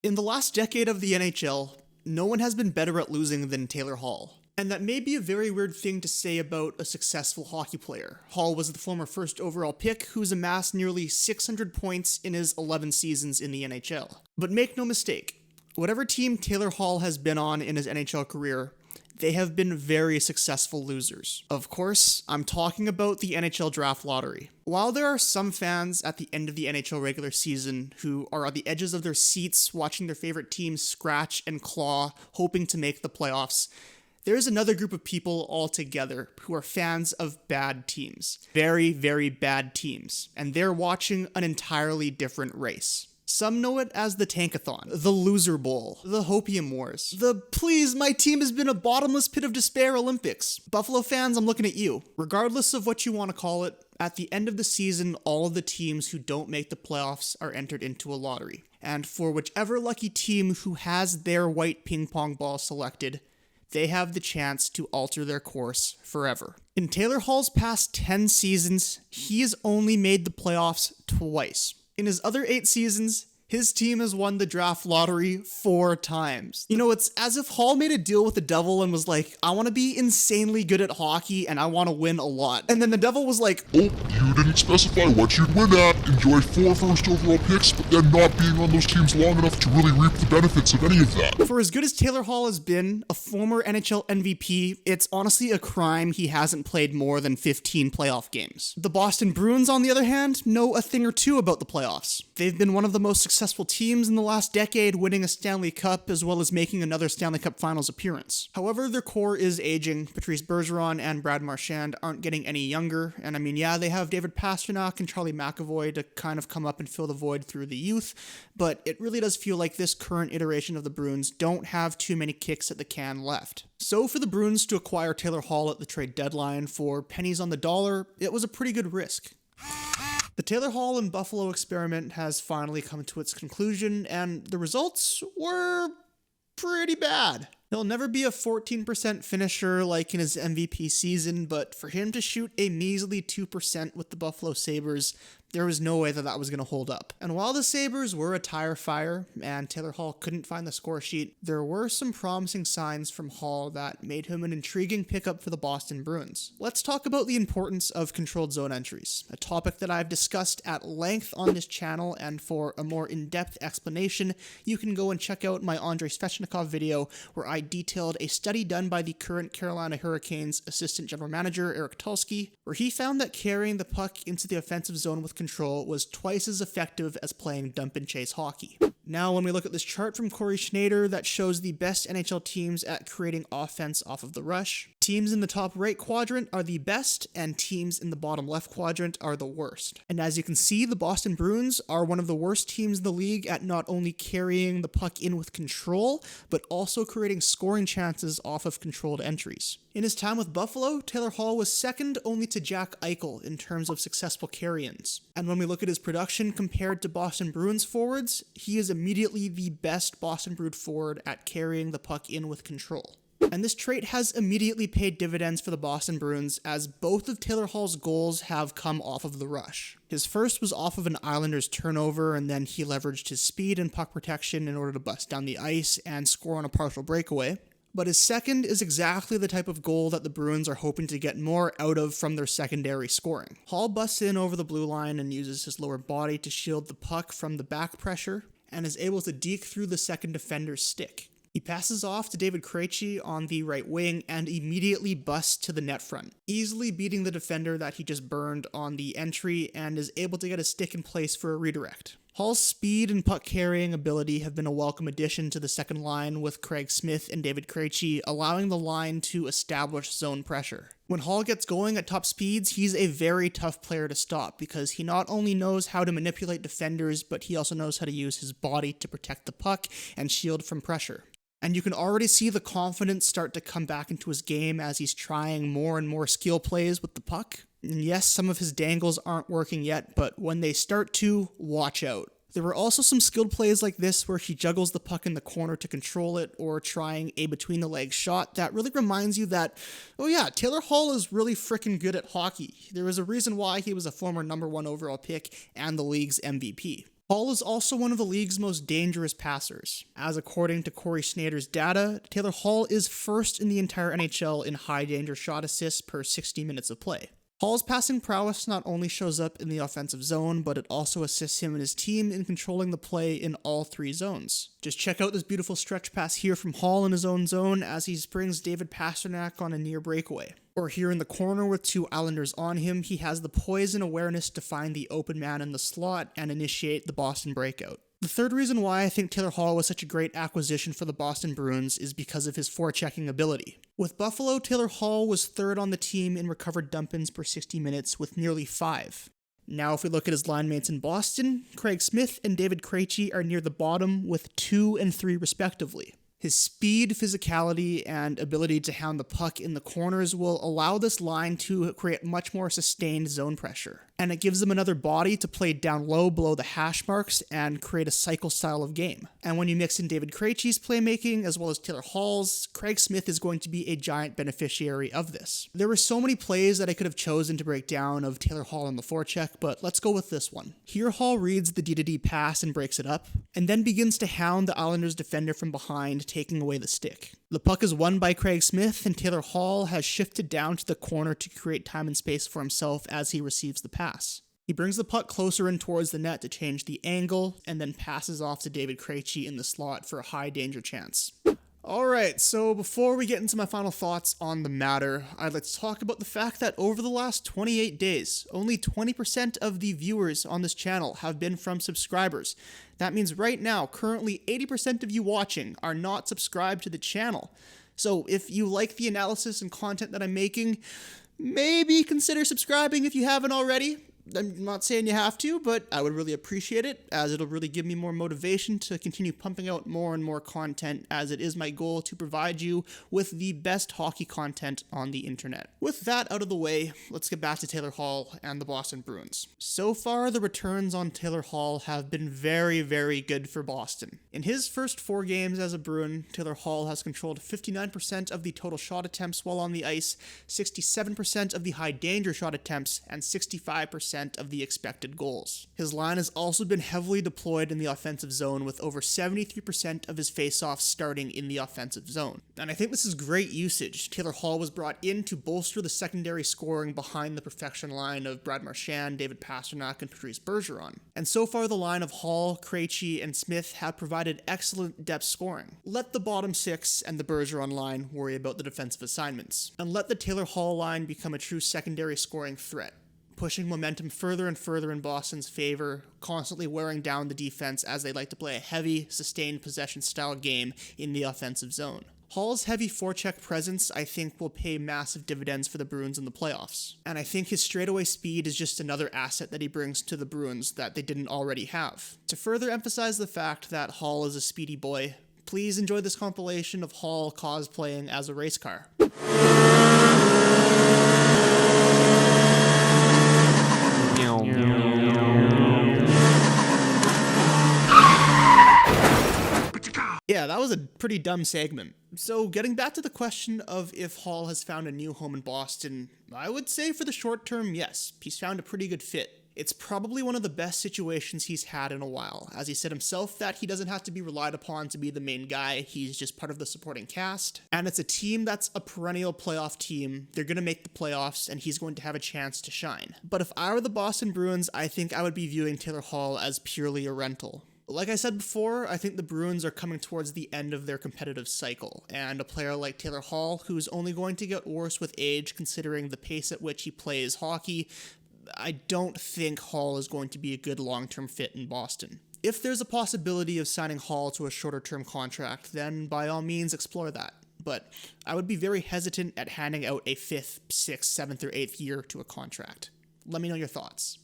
In the last decade of the NHL, no one has been better at losing than Taylor Hall. And that may be a very weird thing to say about a successful hockey player. Hall was the former first overall pick who's amassed nearly 600 points in his 11 seasons in the NHL. But make no mistake, whatever team Taylor Hall has been on in his NHL career, they have been very successful losers. Of course, I'm talking about the NHL draft lottery. While there are some fans at the end of the NHL regular season who are on the edges of their seats watching their favorite teams scratch and claw, hoping to make the playoffs, there's another group of people altogether who are fans of bad teams. Very, very bad teams. And they're watching an entirely different race. Some know it as the Tankathon, the Loser Bowl, the Hopium Wars, the please my team has been a bottomless pit of despair Olympics. Buffalo fans, I'm looking at you. Regardless of what you want to call it, at the end of the season, all of the teams who don't make the playoffs are entered into a lottery. And for whichever lucky team who has their white ping pong ball selected, they have the chance to alter their course forever. In Taylor Hall's past 10 seasons, he has only made the playoffs twice. In his other 8 seasons, his team has won the draft lottery 4 times. You know, it's as if Hall made a deal with the devil and was like, I want to be insanely good at hockey and I want to win a lot. And then the devil was like, oh, you didn't specify what you'd win at. Enjoy 4 first overall picks, but then not being on those teams long enough to really reap the benefits of any of that. For as good as Taylor Hall has been, a former NHL MVP, it's honestly a crime he hasn't played more than 15 playoff games. The Boston Bruins, on the other hand, know a thing or two about the playoffs. They've been one of the most successful teams in the last decade, winning a Stanley Cup as well as making another Stanley Cup Finals appearance. However, their core is aging. Patrice Bergeron and Brad Marchand aren't getting any younger, and I mean, yeah, they have David Pastrnak and Charlie McAvoy to kind of come up and fill the void through the youth, but it really does feel like this current iteration of the Bruins don't have too many kicks at the can left. So for the Bruins to acquire Taylor Hall at the trade deadline for pennies on the dollar, it was a pretty good risk. The Taylor Hall and Buffalo experiment has finally come to its conclusion, and the results were pretty bad. He'll never be a 14% finisher like in his MVP season, but for him to shoot a measly 2% with the Buffalo Sabres, there was no way that that was going to hold up. And while the Sabres were a tire fire and Taylor Hall couldn't find the score sheet, there were some promising signs from Hall that made him an intriguing pickup for the Boston Bruins. Let's talk about the importance of controlled zone entries, a topic that I've discussed at length on this channel, and for a more in-depth explanation, you can go and check out my Andrei Svechnikov video where I detailed a study done by the current Carolina Hurricanes assistant general manager Eric Tulsky, where he found that carrying the puck into the offensive zone with control was twice as effective as playing dump and chase hockey. Now, when we look at this chart from Corey Schneider that shows the best NHL teams at creating offense off of the rush, teams in the top right quadrant are the best, and teams in the bottom left quadrant are the worst. And as you can see, the Boston Bruins are one of the worst teams in the league at not only carrying the puck in with control, but also creating scoring chances off of controlled entries. In his time with Buffalo, Taylor Hall was second only to Jack Eichel in terms of successful carry-ins. And when we look at his production compared to Boston Bruins forwards, he is immediately the best Boston Bruins forward at carrying the puck in with control. And this trait has immediately paid dividends for the Boston Bruins, as both of Taylor Hall's goals have come off of the rush. His first was off of an Islanders turnover, and then he leveraged his speed and puck protection in order to bust down the ice and score on a partial breakaway. But his second is exactly the type of goal that the Bruins are hoping to get more out of from their secondary scoring. Hall busts in over the blue line and uses his lower body to shield the puck from the back pressure, and is able to deke through the second defender's stick. He passes off to David Krejci on the right wing and immediately busts to the net front, easily beating the defender that he just burned on the entry, and is able to get a stick in place for a redirect. Hall's speed and puck carrying ability have been a welcome addition to the second line with Craig Smith and David Krejci, allowing the line to establish zone pressure. When Hall gets going at top speeds, he's a very tough player to stop because he not only knows how to manipulate defenders, but he also knows how to use his body to protect the puck and shield from pressure. And you can already see the confidence start to come back into his game as he's trying more and more skill plays with the puck. And yes, some of his dangles aren't working yet, but when they start to, watch out. There were also some skilled plays like this where he juggles the puck in the corner to control it, or trying a between-the-legs shot that really reminds you that, oh yeah, Taylor Hall is really freaking good at hockey. There is a reason why he was a former #1 overall pick and the league's MVP. Hall is also one of the league's most dangerous passers, as according to Corey Snyder's data, Taylor Hall is first in the entire NHL in high-danger shot assists per 60 minutes of play. Hall's passing prowess not only shows up in the offensive zone, but it also assists him and his team in controlling the play in all three zones. Just check out this beautiful stretch pass here from Hall in his own zone as he springs David Pastrnak on a near breakaway. Or here in the corner with two Islanders on him, he has the poise and awareness to find the open man in the slot and initiate the Boston breakout. The third reason why I think Taylor Hall was such a great acquisition for the Boston Bruins is because of his forechecking ability. With Buffalo, Taylor Hall was third on the team in recovered dump-ins per 60 minutes with nearly 5. Now if we look at his line mates in Boston, Craig Smith and David Krejci are near the bottom with 2 and 3 respectively. His speed, physicality, and ability to hound the puck in the corners will allow this line to create much more sustained zone pressure. And it gives them another body to play down low below the hash marks and create a cycle style of game. And when you mix in David Krejci's playmaking as well as Taylor Hall's, Craig Smith is going to be a giant beneficiary of this. There were so many plays that I could have chosen to break down of Taylor Hall on the forecheck, but let's go with this one. Here Hall reads the D-to-D pass and breaks it up, and then begins to hound the Islanders defender from behind, taking away the stick. The puck is won by Craig Smith, and Taylor Hall has shifted down to the corner to create time and space for himself as he receives the pass. He brings the puck closer in towards the net to change the angle, and then passes off to David Krejci in the slot for a high danger chance. Alright, so before we get into my final thoughts on the matter, I'd like to talk about the fact that over the last 28 days, only 20% of the viewers on this channel have been from subscribers. That means right now, currently 80% of you watching are not subscribed to the channel. So if you like the analysis and content that I'm making, maybe consider subscribing if you haven't already. I'm not saying you have to, but I would really appreciate it, as it'll really give me more motivation to continue pumping out more and more content, as it is my goal to provide you with the best hockey content on the internet. With that out of the way, let's get back to Taylor Hall and the Boston Bruins. So far, the returns on Taylor Hall have been very, very good for Boston. In his first 4 games as a Bruin, Taylor Hall has controlled 59% of the total shot attempts while on the ice, 67% of the high danger shot attempts, and 65% of the expected goals. His line has also been heavily deployed in the offensive zone, with over 73% of his faceoffs starting in the offensive zone. And I think this is great usage. Taylor Hall was brought in to bolster the secondary scoring behind the perfection line of Brad Marchand, David Pastrnak, and Patrice Bergeron. And so far the line of Hall, Krejci, and Smith have provided excellent depth scoring. Let the bottom 6 and the Bergeron line worry about the defensive assignments, and let the Taylor Hall line become a true secondary scoring threat, pushing momentum further and further in Boston's favor, constantly wearing down the defense as they like to play a heavy, sustained possession-style game in the offensive zone. Hall's heavy forecheck presence, I think, will pay massive dividends for the Bruins in the playoffs. And I think his straightaway speed is just another asset that he brings to the Bruins that they didn't already have. To further emphasize the fact that Hall is a speedy boy, please enjoy this compilation of Hall cosplaying as a race car. Yeah, that was a pretty dumb segment. So getting back to the question of if Hall has found a new home in Boston, I would say for the short term, yes. He's found a pretty good fit. It's probably one of the best situations he's had in a while, as he said himself that he doesn't have to be relied upon to be the main guy, he's just part of the supporting cast. And it's a team that's a perennial playoff team, they're going to make the playoffs, and he's going to have a chance to shine. But if I were the Boston Bruins, I think I would be viewing Taylor Hall as purely a rental. Like I said before, I think the Bruins are coming towards the end of their competitive cycle, and a player like Taylor Hall, who's only going to get worse with age considering the pace at which he plays hockey, I don't think Hall is going to be a good long-term fit in Boston. If there's a possibility of signing Hall to a shorter-term contract, then by all means explore that. But I would be very hesitant at handing out a 5th, 6th, 7th, or 8th year to a contract. Let me know your thoughts.